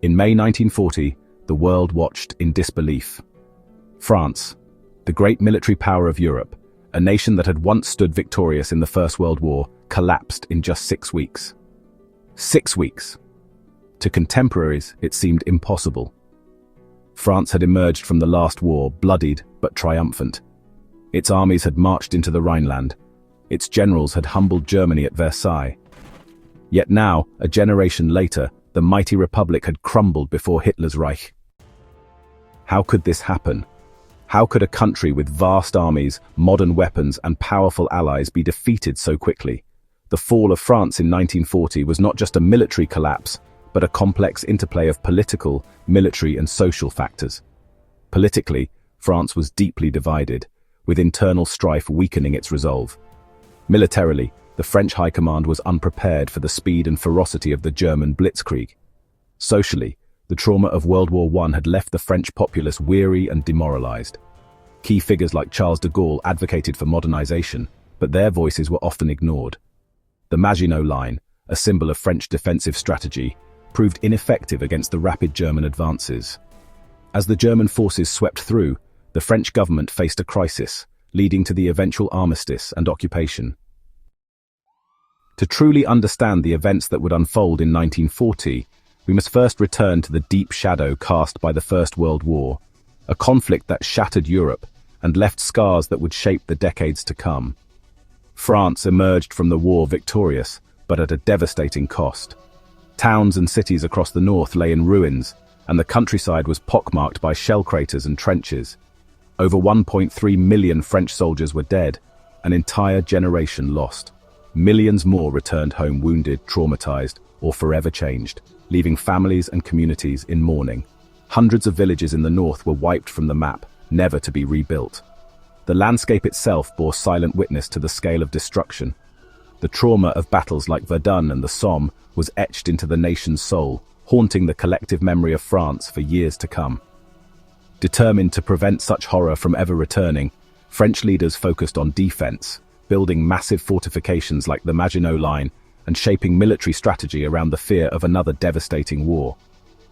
In May 1940, the world watched in disbelief. France, the great military power of Europe, a nation that had once stood victorious in the First World War, collapsed in just 6 weeks. 6 weeks! To contemporaries, it seemed impossible. France had emerged from the last war, bloodied but triumphant. Its armies had marched into the Rhineland. Its generals had humbled Germany at Versailles. Yet now, a generation later, the mighty republic had crumbled before Hitler's Reich. How could this happen? How could a country with vast armies, modern weapons, and powerful allies be defeated so quickly? The fall of France in 1940 was not just a military collapse, but a complex interplay of political, military, and social factors. Politically, France was deeply divided, with internal strife weakening its resolve. Militarily, the French high command was unprepared for the speed and ferocity of the German Blitzkrieg. Socially, the trauma of World War I had left the French populace weary and demoralized. Key figures like Charles de Gaulle advocated for modernization, but their voices were often ignored. The MaginotLine, a symbol of French defensive strategy, proved ineffective against the rapid German advances. As the German forces swept through, the French government faced a crisis, leading to the eventual armistice and occupation. To truly understand the events that would unfold in 1940, we must first return to the deep shadow cast by the First World War, a conflict that shattered Europe and left scars that would shape the decades to come. France emerged from the war victorious, but at a devastating cost. Towns and cities across the north lay in ruins, and the countryside was pockmarked by shell craters and trenches. Over 1.3 million French soldiers were dead, an entire generation lost. Millions more returned home wounded, traumatized, or forever changed, leaving families and communities in mourning. Hundreds of villages in the north were wiped from the map, never to be rebuilt. The landscape itself bore silent witness to the scale of destruction. The trauma of battles like Verdun and the Somme was etched into the nation's soul, haunting the collective memory of France for years to come. Determined to prevent such horror from ever returning, French leaders focused on defense, building massive fortifications like the MaginotLine and shaping military strategy around the fear of another devastating war.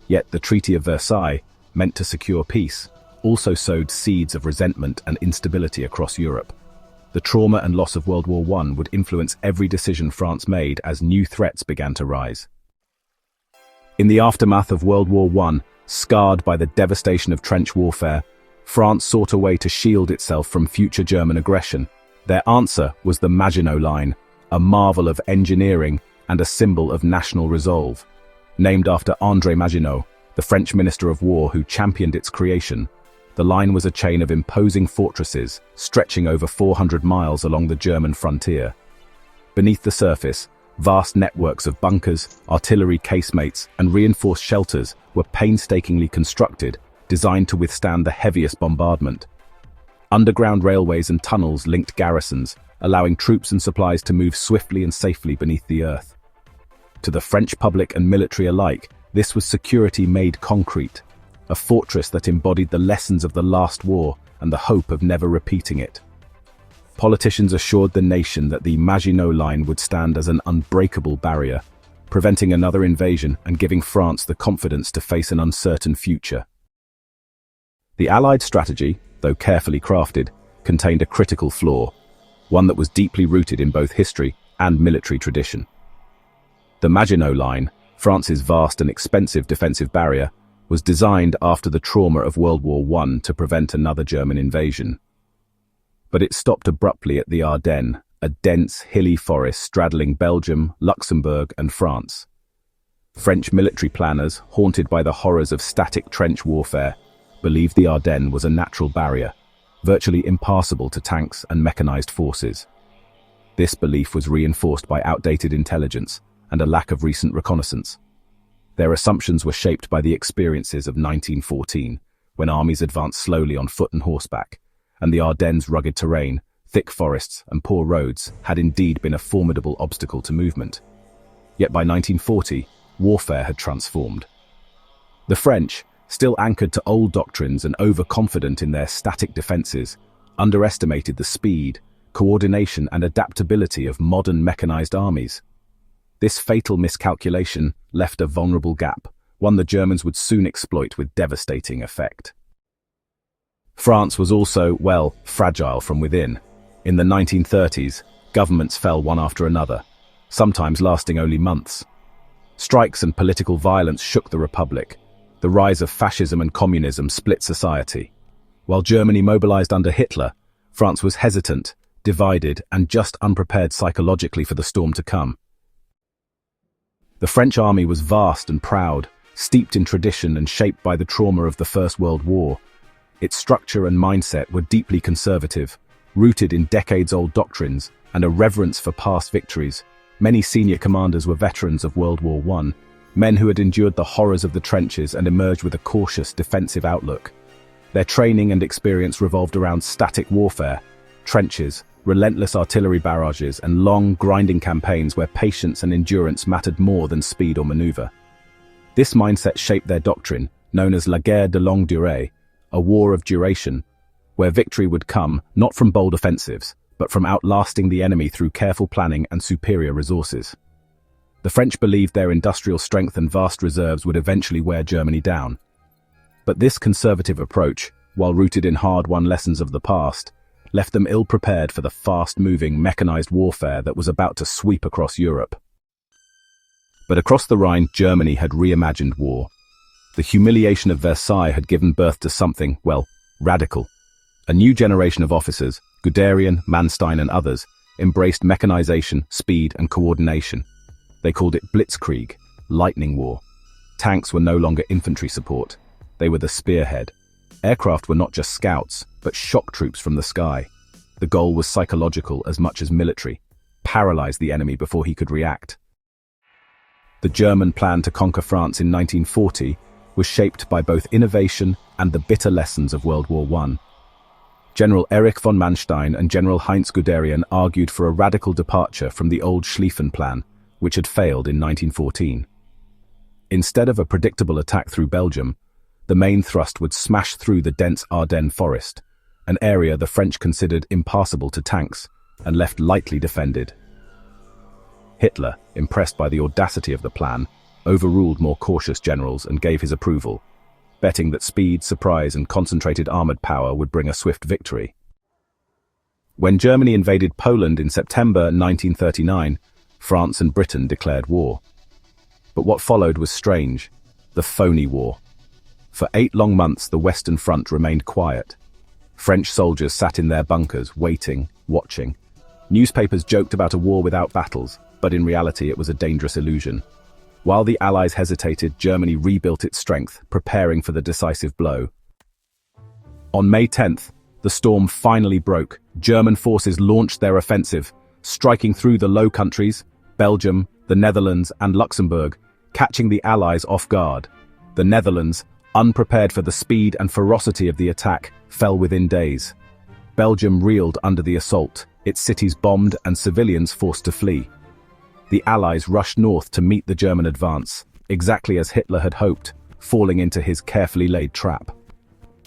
Yet the Treaty of Versailles, meant to secure peace, also sowed seeds of resentment and instability across Europe. The trauma and loss of World War I would influence every decision France made as new threats began to rise. In the aftermath of World War I, scarred by the devastation of trench warfare, France sought a way to shield itself from future German aggression. Their answer was the MaginotLine, a marvel of engineering and a symbol of national resolve. Named after André Maginot, the French Minister of War who championed its creation, the line was a chain of imposing fortresses stretching over 400 miles along the German frontier. Beneath the surface, vast networks of bunkers, artillery casemates, and reinforced shelters were painstakingly constructed, designed to withstand the heaviest bombardment. Underground railways and tunnels linked garrisons, allowing troops and supplies to move swiftly and safely beneath the earth. To the French public and military alike, this was security made concrete, a fortress that embodied the lessons of the last war and the hope of never repeating it. Politicians assured the nation that the MaginotLine would stand as an unbreakable barrier, preventing another invasion and giving France the confidence to face an uncertain future. The Allied strategy, though carefully crafted, contained a critical flaw, one that was deeply rooted in both history and military tradition. The MaginotLine, France's vast and expensive defensive barrier, was designed after the trauma of World War I to prevent another German invasion. But it stopped abruptly at the Ardennes, a dense, hilly forest straddling Belgium, Luxembourg, and France. French military planners, haunted by the horrors of static trench warfare, believed the Ardennes was a natural barrier, virtually impassable to tanks and mechanized forces. This belief was reinforced by outdated intelligence and a lack of recent reconnaissance. Their assumptions were shaped by the experiences of 1914, when armies advanced slowly on foot and horseback, and the Ardennes' rugged terrain, thick forests, and poor roads had indeed been a formidable obstacle to movement. Yet by 1940, warfare had transformed. The French, still anchored to old doctrines and overconfident in their static defenses, underestimated the speed, coordination, and adaptability of modern mechanized armies. This fatal miscalculation left a vulnerable gap, one the Germans would soon exploit with devastating effect. France was also, well, fragile from within. In the 1930s, governments fell one after another, sometimes lasting only months. Strikes and political violence shook the Republic. The rise of fascism and communism split society. While Germany mobilized under Hitler, France was hesitant, divided, and just unprepared psychologically for the storm to come. The French army was vast and proud, steeped in tradition and shaped by the trauma of the First World War. Its structure and mindset were deeply conservative, rooted in decades-old doctrines and a reverence for past victories. Many senior commanders were veterans of World War I, men who had endured the horrors of the trenches and emerged with a cautious, defensive outlook. Their training and experience revolved around static warfare, trenches, relentless artillery barrages, and long, grinding campaigns where patience and endurance mattered more than speed or maneuver. This mindset shaped their doctrine, known as la guerre de longue durée, a war of duration, where victory would come not from bold offensives, but from outlasting the enemy through careful planning and superior resources. The French believed their industrial strength and vast reserves would eventually wear Germany down. But this conservative approach, while rooted in hard-won lessons of the past, left them ill-prepared for the fast-moving, mechanized warfare that was about to sweep across Europe. But across the Rhine, Germany had reimagined war. The humiliation of Versailles had given birth to something, well, radical. A new generation of officers, Guderian, Manstein and others, embraced mechanization, speed and coordination. They called it Blitzkrieg, lightning war. Tanks were no longer infantry support. They were the spearhead. Aircraft were not just scouts, but shock troops from the sky. The goal was psychological as much as military: paralyze the enemy before he could react. The German plan to conquer France in 1940 was shaped by both innovation and the bitter lessons of World War I. General Erich von Manstein and General Heinz Guderian argued for a radical departure from the old Schlieffen plan, which had failed in 1914. Instead of a predictable attack through Belgium, the main thrust would smash through the dense Ardennes forest, an area the French considered impassable to tanks and left lightly defended. Hitler, impressed by the audacity of the plan, overruled more cautious generals and gave his approval, betting that speed, surprise, and concentrated armored power would bring a swift victory. When Germany invaded Poland in September 1939, France and Britain declared war. But what followed was strange: the phony war. For 8 long months, the Western Front remained quiet. French soldiers sat in their bunkers, waiting, watching. Newspapers joked about a war without battles, but in reality it was a dangerous illusion. While the Allies hesitated, Germany rebuilt its strength, preparing for the decisive blow. On May 10th, the storm finally broke. German forces launched their offensive, striking through the Low Countries, Belgium, the Netherlands, and Luxembourg, catching the Allies off guard. The Netherlands, unprepared for the speed and ferocity of the attack, fell within days. Belgium reeled under the assault, its cities bombed and civilians forced to flee. The Allies rushed north to meet the German advance, exactly as Hitler had hoped, falling into his carefully laid trap.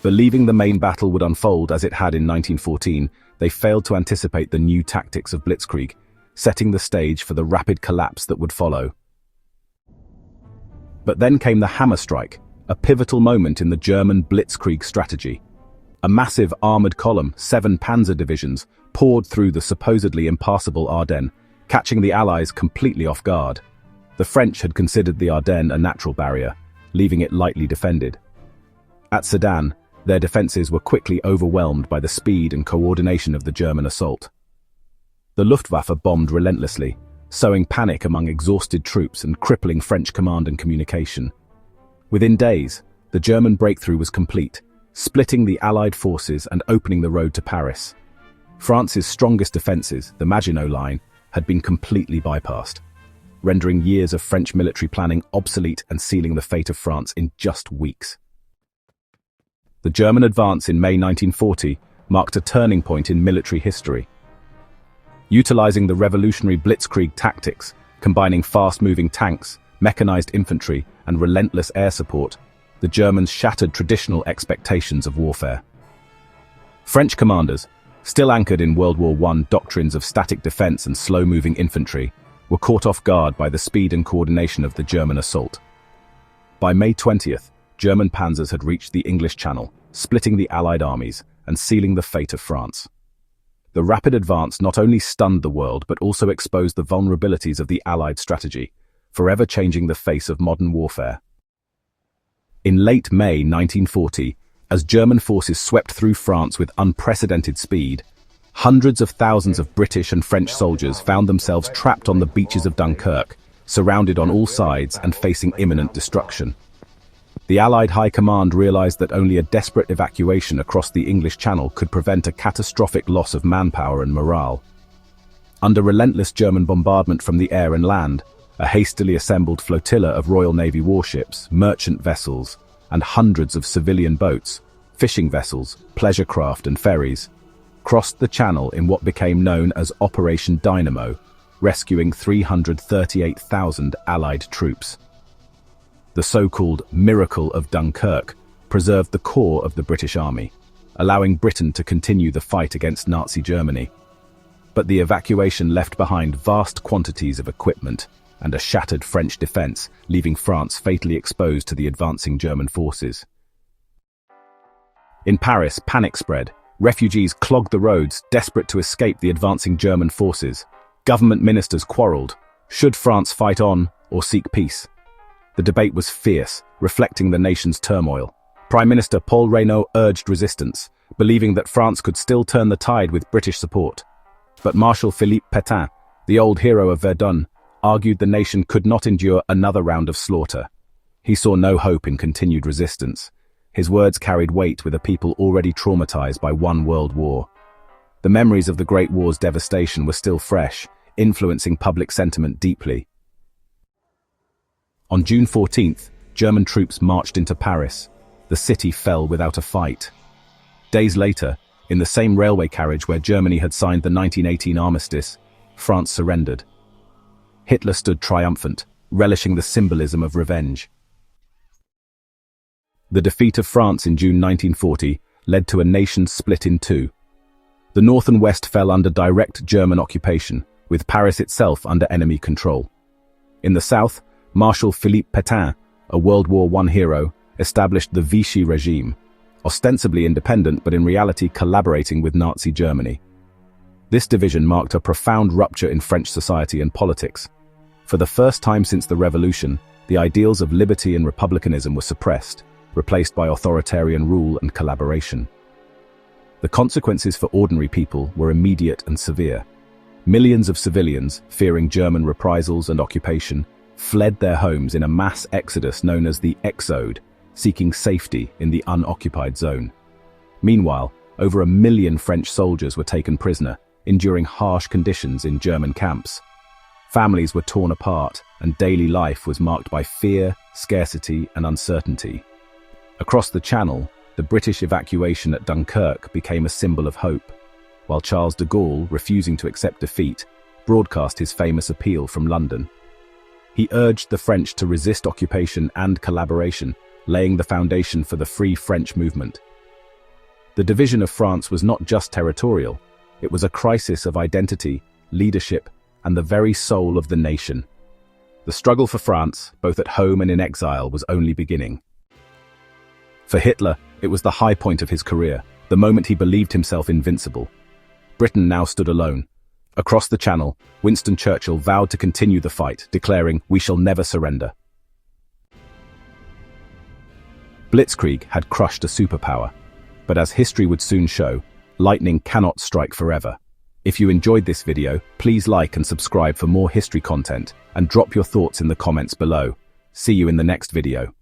Believing the main battle would unfold as it had in 1914, they failed to anticipate the new tactics of Blitzkrieg, setting the stage for the rapid collapse that would follow. But then came the hammer strike, a pivotal moment in the German Blitzkrieg strategy. A massive armored column, 7 panzer divisions, poured through the supposedly impassable Ardennes, catching the Allies completely off guard. The French had considered the Ardennes a natural barrier, leaving it lightly defended. At Sedan, their defenses were quickly overwhelmed by the speed and coordination of the German assault. The Luftwaffe bombed relentlessly, sowing panic among exhausted troops and crippling French command and communication. Within days, the German breakthrough was complete, splitting the Allied forces and opening the road to Paris. France's strongest defenses, the MaginotLine, had been completely bypassed, rendering years of French military planning obsolete and sealing the fate of France in just weeks. The German advance in May 1940 marked a turning point in military history. Utilizing the revolutionary Blitzkrieg tactics, combining fast-moving tanks, mechanized infantry, and relentless air support, the Germans shattered traditional expectations of warfare. French commanders, still anchored in World War I doctrines of static defense and slow-moving infantry, were caught off guard by the speed and coordination of the German assault. By May 20th, German panzers had reached the English Channel, splitting the Allied armies and sealing the fate of France. The rapid advance not only stunned the world but also exposed the vulnerabilities of the Allied strategy, forever changing the face of modern warfare. In late May 1940, as German forces swept through France with unprecedented speed, hundreds of thousands of British and French soldiers found themselves trapped on the beaches of Dunkirk, surrounded on all sides and facing imminent destruction. The Allied High Command realized that only a desperate evacuation across the English Channel could prevent a catastrophic loss of manpower and morale. Under relentless German bombardment from the air and land, a hastily assembled flotilla of Royal Navy warships, merchant vessels, and hundreds of civilian boats, fishing vessels, pleasure craft and ferries, crossed the Channel in what became known as Operation Dynamo, rescuing 338,000 Allied troops. The so-called Miracle of Dunkirk preserved the core of the British Army, allowing Britain to continue the fight against Nazi Germany. But the evacuation left behind vast quantities of equipment and a shattered French defense, leaving France fatally exposed to the advancing German forces. In Paris, panic spread. Refugees clogged the roads, desperate to escape the advancing German forces. Government ministers quarreled. Should France fight on or seek peace? The debate was fierce, reflecting the nation's turmoil. Prime Minister Paul Reynaud urged resistance, believing that France could still turn the tide with British support. But Marshal Philippe Pétain, the old hero of Verdun, argued the nation could not endure another round of slaughter. He saw no hope in continued resistance. His words carried weight with a people already traumatized by one world war. The memories of the Great War's devastation were still fresh, influencing public sentiment deeply. On June 14th, German troops marched into Paris. The city fell without a fight. Days later, in the same railway carriage where Germany had signed the 1918 armistice, France surrendered. Hitler stood triumphant, relishing the symbolism of revenge. The defeat of France in June 1940 led to a nation split in two. The north and west fell under direct German occupation, with Paris itself under enemy control. In the south, Marshal Philippe Pétain, a World War I hero, established the Vichy regime, ostensibly independent but in reality collaborating with Nazi Germany. This division marked a profound rupture in French society and politics. For the first time since the Revolution, the ideals of liberty and republicanism were suppressed, replaced by authoritarian rule and collaboration. The consequences for ordinary people were immediate and severe. Millions of civilians, fearing German reprisals and occupation, fled their homes in a mass exodus known as the Exode, seeking safety in the unoccupied zone. Meanwhile, over 1 million French soldiers were taken prisoner, enduring harsh conditions in German camps. Families were torn apart, and daily life was marked by fear, scarcity, and uncertainty. Across the Channel, the British evacuation at Dunkirk became a symbol of hope, while Charles de Gaulle, refusing to accept defeat, broadcast his famous appeal from London. He urged the French to resist occupation and collaboration, laying the foundation for the Free French movement. The division of France was not just territorial, it was a crisis of identity, leadership, and the very soul of the nation. The struggle for France, both at home and in exile, was only beginning. For Hitler, it was the high point of his career, the moment he believed himself invincible. Britain now stood alone. Across the Channel, Winston Churchill vowed to continue the fight, declaring, "We shall never surrender." Blitzkrieg had crushed a superpower, but as history would soon show, lightning cannot strike forever. If you enjoyed this video, please like and subscribe for more history content, and drop your thoughts in the comments below. See you in the next video.